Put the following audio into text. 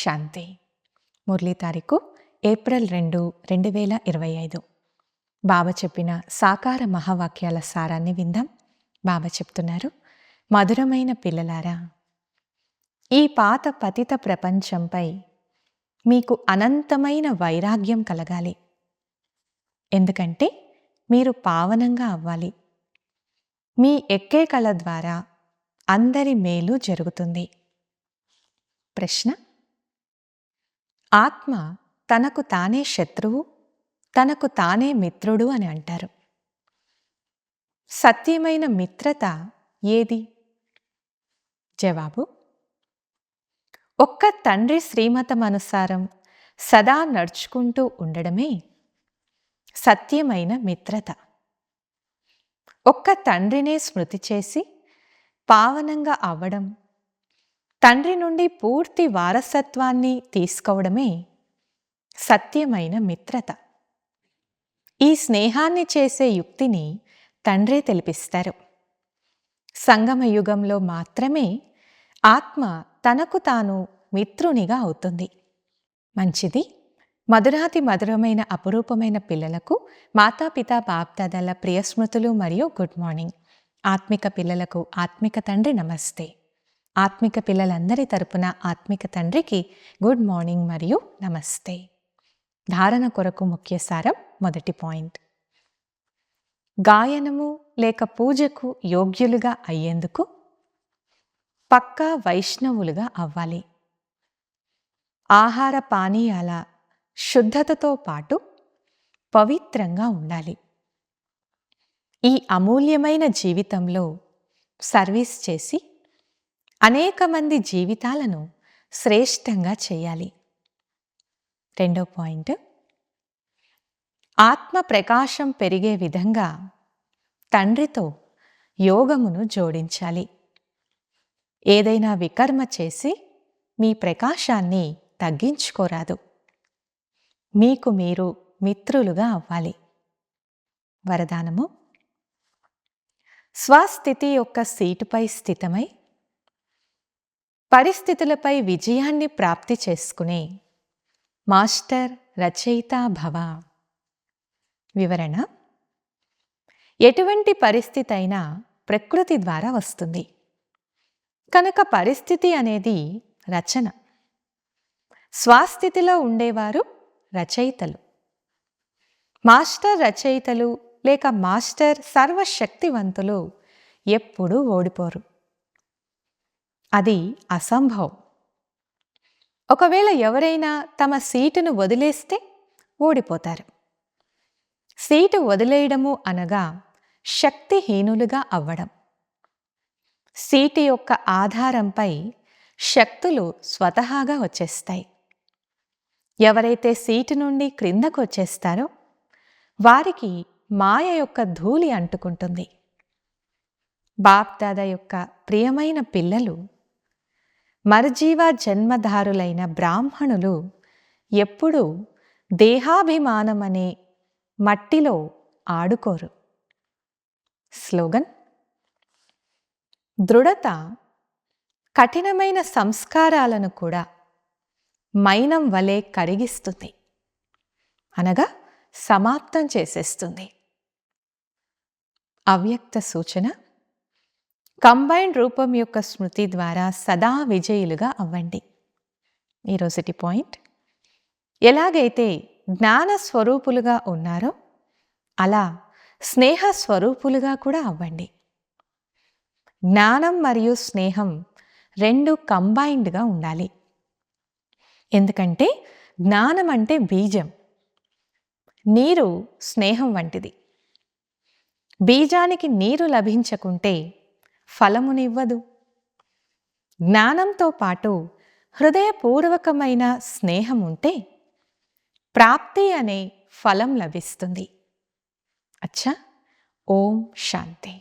శాంతి. మురళీ తారీఖు ఏప్రిల్ 2, 2025. బాబా చెప్పిన సాకార మహావాక్యాల సారాన్ని విందాం. బాబా చెప్తున్నారు, మధురమైన పిల్లలారా, ఈ పాత పతిత ప్రపంచంపై మీకు అనంతమైన వైరాగ్యం కలగాలి. ఎందుకంటే మీరు పావనంగా అవ్వాలి. మీ ఎక్కే కళ ద్వారా అందరి మేలు జరుగుతుంది. ప్రశ్న: ఆత్మ తనకు తానే శత్రువు, తనకు తానే మిత్రుడు అని అంటారు. సత్యమైన మిత్రత ఏది? జవాబు: ఒక్క తండ్రి శ్రీమతమనుసారం సదా నడుచుకుంటూ ఉండడమే సత్యమైన మిత్రత. ఒక్క తండ్రినే స్మృతి చేసి పావనంగా అవ్వడం, తండ్రి నుండి పూర్తి వారసత్వాన్ని తీసుకోవడమే సత్యమైన మిత్రత. ఈ స్నేహాన్ని చేసే యుక్తిని తండ్రే తెలిపిస్తారు. సంగమ యుగంలో మాత్రమే ఆత్మ తనకు తాను మిత్రునిగా అవుతుంది. మంచిది. మధురాతి మధురమైన అపురూపమైన పిల్లలకు మాతాపితా బాప్దాదాల ప్రియస్మృతులు మరియు గుడ్ మార్నింగ్. ఆత్మిక పిల్లలకు ఆత్మిక తండ్రి నమస్తే. ఆత్మిక పిల్లలందరి తరపున ఆత్మిక తండ్రికి గుడ్ మార్నింగ్ మరియు నమస్తే. ధారణ కొరకు ముఖ్య సారం. మొదటి పాయింట్: గాయనము లేక పూజకు యోగ్యులుగా అయ్యేందుకు పక్కా వైష్ణవులుగా అవ్వాలి. ఆహార పానీయాల శుద్ధతతో పాటు పవిత్రంగా ఉండాలి. ఈ అమూల్యమైన జీవితంలో సర్వీస్ చేసి అనేక మంది జీవితాలను శ్రేష్టంగా చేయాలి. రెండో పాయింట్: ఆత్మ ప్రకాశం పెరిగే విధంగా తండ్రితో యోగమును జోడించాలి. ఏదైనా వికర్మ చేసి మీ ప్రకాశాన్ని తగ్గించుకోరాదు. మీకు మీరు మిత్రులుగా అవ్వాలి. వరదానము: స్వస్థితి యొక్క సీటుపై స్థితమై పరిస్థితులపై విజయాన్ని ప్రాప్తి చేసుకునే మాస్టర్ రచయిత భవ. వివరణ: ఎటువంటి పరిస్థితి అయినా ప్రకృతి ద్వారా వస్తుంది కనుక పరిస్థితి అనేది రచన. స్వస్థితిలో ఉండేవారు రచయితలు. మాస్టర్ రచయితలు లేక మాస్టర్ సర్వశక్తివంతులు ఎప్పుడూ ఓడిపోరు. అది అసంభవం. ఒకవేళ ఎవరైనా తమ సీటును వదిలేస్తే ఓడిపోతారు. సీటు వదిలేయడము అనగా శక్తిహీనులుగా అవ్వడం. సీటు యొక్క ఆధారంపై శక్తులు స్వతహాగా వచ్చేస్తాయి. ఎవరైతే సీటు నుండి క్రిందకు వచ్చేస్తారో వారికి మాయ యొక్క ధూళి అంటుకుంటుంది. బాప్దాదా యొక్క ప్రియమైన పిల్లలు, మర్జీవ జన్మధారులైన బ్రాహ్మణులు ఎప్పుడూ దేహాభిమానమనే మట్టిలో ఆడుకోరు. స్లోగన్: దృఢత కఠినమైన సంస్కారాలను కూడా మైనం వలె కరిగిస్తుంది, అనగా సమాప్తం చేసేస్తుంది. అవ్యక్త సూచన: కంబైన్డ్ రూపం యొక్క స్మృతి ద్వారా సదా విజయులుగా అవ్వండి. ఈరోజుటి పాయింట్: ఎలాగైతే జ్ఞాన స్వరూపులుగా ఉన్నారో అలా స్నేహ స్వరూపులుగా కూడా అవ్వండి. జ్ఞానం మరియు స్నేహం రెండు కంబైన్డ్గా ఉండాలి. ఎందుకంటే జ్ఞానం అంటే బీజం, నీరు స్నేహం వంటిది. బీజానికి నీరు లభించకుంటే ఫలమునివ్వదు. జ్ఞానంతో పాటు హృదయపూర్వకమైన స్నేహం ఉంటే ప్రాప్తి అనే ఫలం లభిస్తుంది. అచ్చా. ఓం శాంతి.